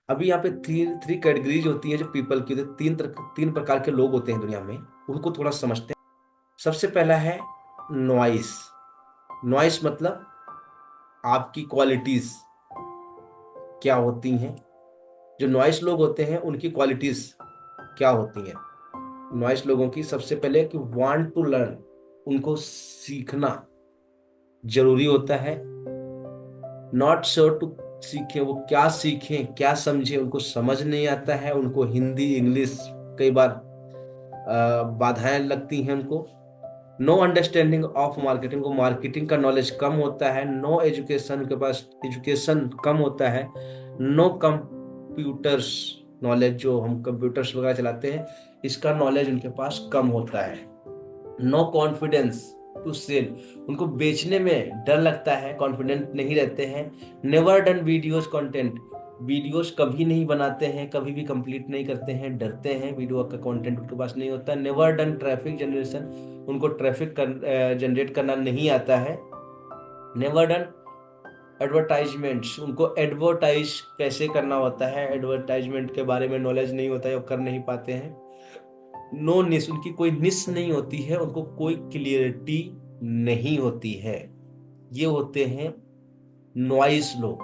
अभी यहाँ पे थ्री कैटेगरीज होती है जो पीपल की होती है, तीन प्रकार के लोग होते हैं दुनिया में। उनको थोड़ा समझते हैं। सबसे पहला है नॉइस। नॉइस मतलब आपकी क्वालिटीज क्या होती हैं। जो नॉइस लोग होते हैं उनकी क्वालिटीज क्या होती हैं। नॉइस लोगों की सबसे पहले कि वांट टू लर्न, उनको सीखना जरूरी होता है। नॉट श्योर टू, सीखें वो क्या सीखें क्या समझें उनको समझ नहीं आता है। उनको हिंदी इंग्लिश कई बार बाधाएं लगती हैं उनको। नो अंडरस्टैंडिंग ऑफ मार्केटिंग, को मार्केटिंग का नॉलेज कम होता है। नो एजुकेशन, के पास एजुकेशन कम होता है। नो कंप्यूटर्स नॉलेज, जो हम कंप्यूटर्स वगैरह चलाते हैं इसका नॉलेज उनके पास कम होता है। नो कॉन्फिडेंस टू सेल, उनको बेचने में डर लगता है, कॉन्फिडेंट नहीं रहते हैं। Never done videos content, videos कभी नहीं बनाते हैं, कभी भी कंप्लीट नहीं करते हैं, डरते हैं, वीडियो का कंटेंट उनके पास नहीं होता। नेवर डन ट्रैफिक जनरेशन, उनको ट्रैफिक जनरेट करना नहीं आता है। नेवर डन एडवर्टाइजमेंट्स, उनको एडवर्टाइज कैसे करना होता है, एडवर्टाइजमेंट के बारे में नॉलेज नहीं होता है, वो कर नहीं पाते हैं। नो निस, उनकी कोई निस नहीं होती है, उनको कोई क्लियरिटी नहीं होती है। ये होते हैं नॉइस लोग।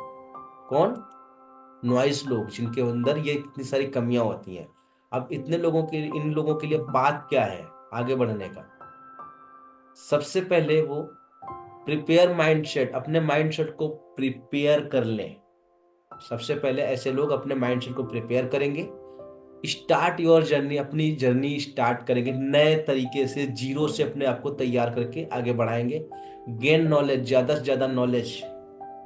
कौन? नॉइस लोग, जिनके अंदर ये इतनी सारी कमियां होती हैं। अब इतने लोगों के, इन लोगों के लिए बात क्या है आगे बढ़ने का। सबसे पहले वो प्रिपेयर माइंडसेट, अपने माइंडसेट को प्रिपेयर कर लें। सबसे पहले ऐसे लोग अपने माइंडसेट को प्रिपेयर करेंगे। स्टार्ट योर जर्नी, अपनी जर्नी स्टार्ट करेंगे नए तरीके से, जीरो से अपने आप को तैयार करके आगे बढ़ाएंगे। गेन नॉलेज, ज्यादा से ज्यादा नॉलेज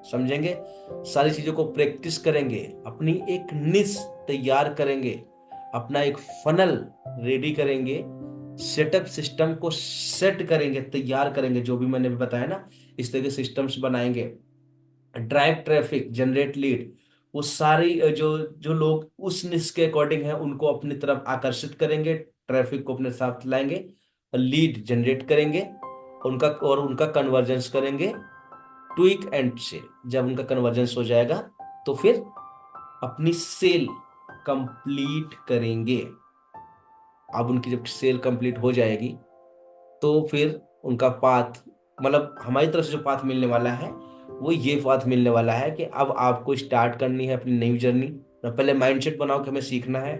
समझेंगे, सारी चीजों को प्रैक्टिस करेंगे, अपनी एक निश तैयार करेंगे, अपना एक फनल रेडी करेंगे, सेटअप सिस्टम को सेट करेंगे, तैयार करेंगे, जो भी मैंने बताया ना इस तरह के सिस्टम्स बनाएंगे। ड्राइव ट्रैफिक, जनरेट लीड, वो सारी जो जो लोग उस निश के अकॉर्डिंग है उनको अपनी तरफ आकर्षित करेंगे, ट्रैफिक को अपने साथ लाएंगे, लीड जनरेट करेंगे, उनका कन्वर्जेंस करेंगे। ट्विक एंड सेल, जब उनका कन्वर्जेंस हो जाएगा तो फिर अपनी सेल कंप्लीट करेंगे। अब उनकी जब सेल कंप्लीट हो जाएगी तो फिर उनका पाथ, मतलब हमारी तरफ से जो पाथ मिलने वाला है वो ये पाथ मिलने वाला है कि अब आपको स्टार्ट करनी है अपनी नई जर्नी। पहले माइंडसेट बनाओ कि हमें सीखना है,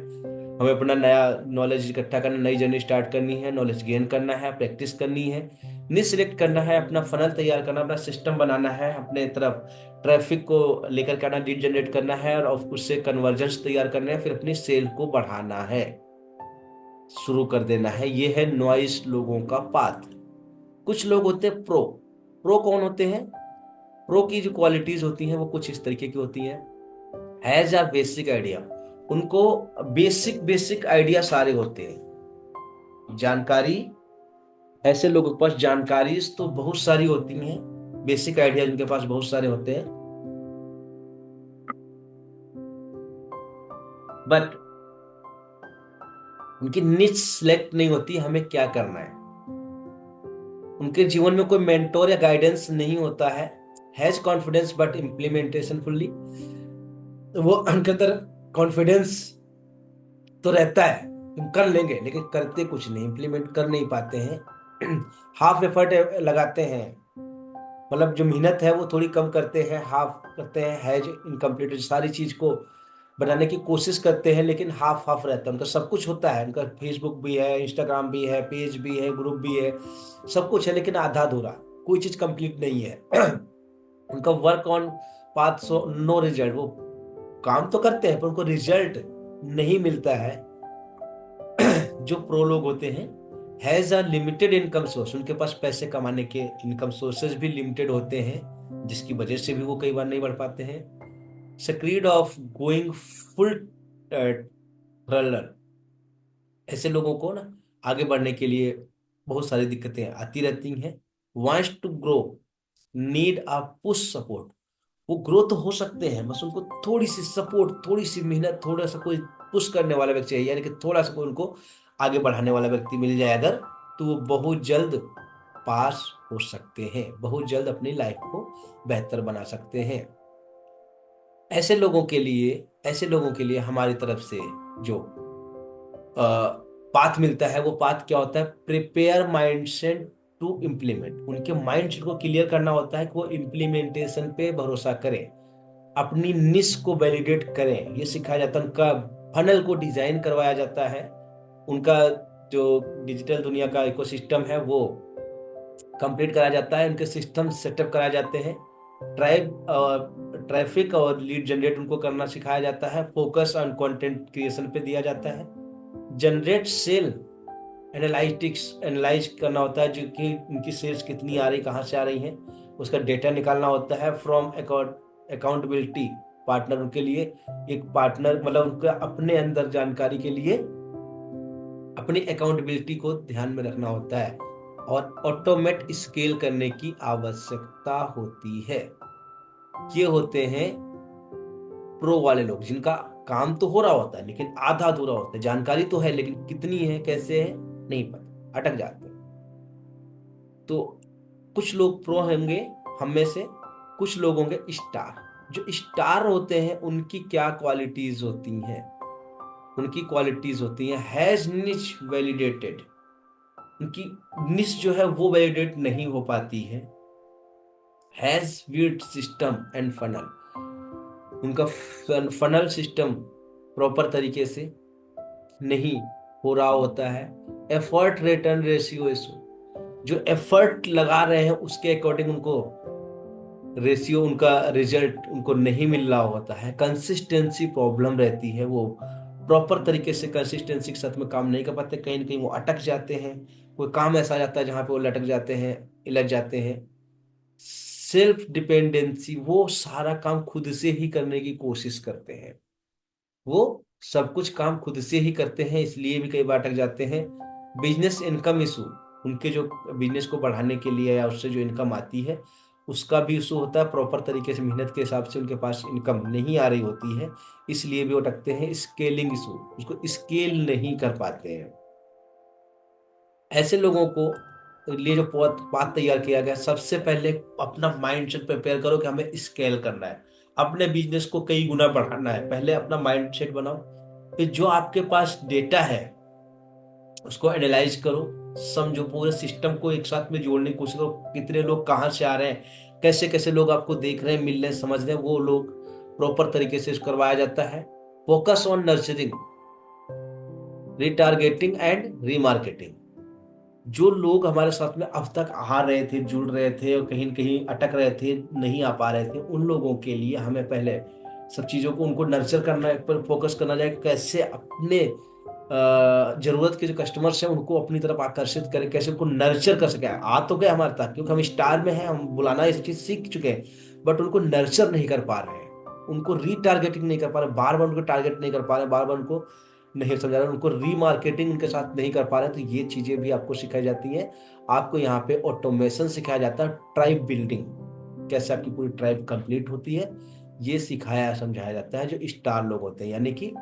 हमें अपना नया नॉलेज इकट्ठा करना, नई जर्नी स्टार्ट करनी है, नॉलेज गेन करना है, प्रैक्टिस करनी है, निसेलेक्ट करना है, अपना फनल तैयार करना, अपना सिस्टम बनाना है, अपने तरफ ट्रैफिक को लेकर के आना, लीड जनरेट करना है और उससे कन्वर्जेंस तैयार करना है, फिर अपनी सेल को बढ़ाना है, शुरू कर देना है। ये है नॉइस लोगों का पाथ। कुछ लोग होते हैं प्रो। प्रो कौन होते हैं? प्रो की जो क्वालिटीज होती हैं वो कुछ इस तरीके की होती हैं। हैज अ बेसिक आइडिया, उनको बेसिक बेसिक आइडिया सारे होते हैं। जानकारी, ऐसे लोगों के पास जानकारी तो बहुत सारी होती हैं, बेसिक आइडिया उनके पास बहुत सारे होते हैं, बट उनकी निच सिलेक्ट नहीं होती हमें क्या करना है। उनके जीवन में कोई मेंटोर या गाइडेंस नहीं होता है। Has confidence but implementation fully, वो उनके अंदर कॉन्फिडेंस तो रहता है, तुम कर लेंगे, लेकिन करते कुछ नहीं, इंप्लीमेंट कर नहीं पाते हैं। हाफ एफर्ट लगाते हैं, मतलब जो मेहनत है वो थोड़ी कम करते हैं, हाफ करते हैं, हैज इनकम्प्लीट, सारी चीज को बनाने की कोशिश करते हैं लेकिन हाफ हाफ रहता है उनका। सब कुछ होता है उनका, फेसबुक भी है, इंस्टाग्राम भी है, पेज भी है, ग्रुप भी है, सब कुछ है लेकिन आधा अधूरा, कोई चीज कंप्लीट नहीं है। उनका work on path so no result, वो काम तो करते हैं पर उनको रिजल्ट नहीं मिलता है। जो प्रो लोग होते हैं, has a limited income source, उनके पास पैसे कमाने के इनकम सोर्सेज भी लिमिटेड होते हैं, जिसकी वजह से भी वो कई बार नहीं बढ़ पाते हैं। सक्रीड ऑफ गोइंग फुल रनर, ऐसे लोगों को ना आगे बढ़ने के लिए बहुत सारी दिक्कतें आती रहती हैं। Wants to grow, need a push support, वो ग्रो तो हो सकते हैं, बस उनको थोड़ी सी सपोर्ट, थोड़ी सी मेहनत, थोड़ा सा कोई पुश करने वाला व्यक्ति चाहिए, यानी कि थोड़ा सा कोई उनको आगे बढ़ाने वाला व्यक्ति मिल जाए अगर, तो वो बहुत जल्द पास हो सकते हैं, बहुत जल्द अपनी लाइफ को बेहतर बना सकते हैं। ऐसे लोगों के लिए हमारी तरफ से जो पाथ मिलता है, वो पाथ क्या होता है? Prepare mindset to implement. उनके माइंड को क्लियर करना होता है कि वो इम्प्लीमेंटेशन पे भरोसा करें, अपनी निश को वैलिडेट करें, ये सिखाया जाता है। उनका फनल को डिजाइन करवाया जाता है, उनका जो डिजिटल दुनिया का इकोसिस्टम है वो कंप्लीट कराया जाता है, उनके सिस्टम सेटअप कराए जाते हैं, ट्रैफिक और लीड जनरेट उनको करना सिखाया जाता है, फोकस ऑन कंटेंट क्रिएशन पे दिया जाता है, जनरेट सेल एनालिटिक्स एनालाइज करना होता है, जो कि उनकी सेल्स कितनी आ रही, कहाँ से आ रही हैं, उसका डेटा निकालना होता है। फ्रॉम अकाउंटेबिलिटी पार्टनर, उनके लिए एक पार्टनर मतलब उनका अपने अंदर जानकारी के लिए अपनी अकाउंटेबिलिटी को ध्यान में रखना होता है, और ऑटोमेट स्केल करने की आवश्यकता होती है। ये होते हैं प्रो वाले लोग, जिनका काम तो हो रहा होता है लेकिन आधा अधूरा होता है, जानकारी तो है लेकिन कितनी है, कैसे है, नहीं पता, अटक जाते हैं। तो कुछ लोग प्रो होंगे हम में से, कुछ लोग होंगे स्टार। जो स्टार होते हैं उनकी क्या क्वालिटीज होती हैं? उनकी क्वालिटीज होती हैं हैज निच वैलिडेटेड। उनकी निच जो है वो वैलिडेट नहीं हो पाती है। Has built system and funnel, उनका फनल सिस्टम प्रॉपर तरीके से नहीं हो रहा होता है। एफर्ट रिटर्न रेशियो इशू, जो एफर्ट लगा रहे हैं उसके अकॉर्डिंग उनको रेशियो, उनका रिजल्ट उनको नहीं मिल रहा होता है। कंसिस्टेंसी प्रॉब्लम रहती है, वो प्रॉपर तरीके से कंसिस्टेंसी के साथ में काम नहीं कर पाते, कहीं ना कहीं वो अटक जाते हैं। कोई काम ऐसा आ जाता है जहां पे वो लटक जाते हैं, लग जाते हैं। सेल्फ डिपेंडेंसी, वो सारा काम खुद से ही करने की कोशिश करते हैं, वो सब कुछ काम खुद से ही करते हैं, इसलिए भी कई बार अटक जाते हैं। बिजनेस इनकम इशू, उनके जो बिजनेस को बढ़ाने के लिए या उससे जो इनकम आती है उसका भी इशू होता है, प्रॉपर तरीके से मेहनत के हिसाब से उनके पास इनकम नहीं आ रही होती है, इसलिए भी वो अटकते हैं। स्केलिंग इशू, उसको स्केल नहीं कर पाते हैं। ऐसे लोगों को लिए जो पाथ तैयार किया गया, सबसे पहले अपना माइंड सेट प्रिपेयर करो कि हमें स्केल करना है, अपने बिजनेस को कई गुना बढ़ाना है। पहले अपना माइंड सेट बनाओ, फिर जो आपके पास डेटा है उसको एनालाइज करो, समझो, पूरे सिस्टम को एक साथ में जोड़ने की कोशिश करो। कितने लोग कहाँ से आ रहे हैं, कैसे कैसे लोग आपको देख रहे हैं, मिल रहे हैं, समझ रहे हैं, वो लोग प्रॉपर तरीके से इसको करवाया जाता है। Focus on nurturing, retargeting and remarketing. जो लोग हमारे साथ में अब तक आ रहे थे, जुड़ रहे थे और कहीं न कहीं अटक रहे थे, नहीं आ पा रहे थे, उन लोगों के लिए हमें पहले सब चीज़ों को उनको नर्चर करना है, पर फोकस करना जाए, कैसे अपने जरूरत के जो कस्टमर्स हैं उनको अपनी तरफ आकर्षित करें, कैसे उनको नर्चर कर सके। आ तो गए हमारे तक क्योंकि हम स्टार में हैं, हम बुलाना ये सब चीज़ सीख चुके हैं, बट उनको नर्चर नहीं कर पा रहे हैं, उनको रीटारगेटिंग नहीं कर पा रहे, बार बार उनको टारगेट नहीं कर पा रहे, बार बार उनको नहीं समझा रहे, उनको रीमार्केटिंग उनके साथ नहीं कर पा रहे। तो ये चीजें भी आपको सिखाई जाती हैं। आपको यहाँ पे ऑटोमेशन सिखाया जाता है, ट्राइब बिल्डिंग, कैसे आपकी पूरी ट्राइब कंप्लीट होती है, ये सिखाया समझाया जाता है। जो स्टार लोग होते हैं, यानी कि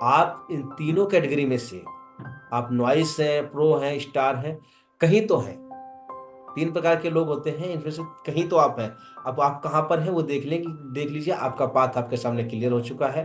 आप इन तीनों कैटेगरी में से, आप नॉइस हैं, प्रो हैं, स्टार हैं, कहीं तो हैं। तीन प्रकार के लोग होते हैं, इनमें से कहीं तो आप हैं। अब आप कहाँ पर हैं वो देख लीजिए, आपका पाथ आपके सामने क्लियर हो चुका है।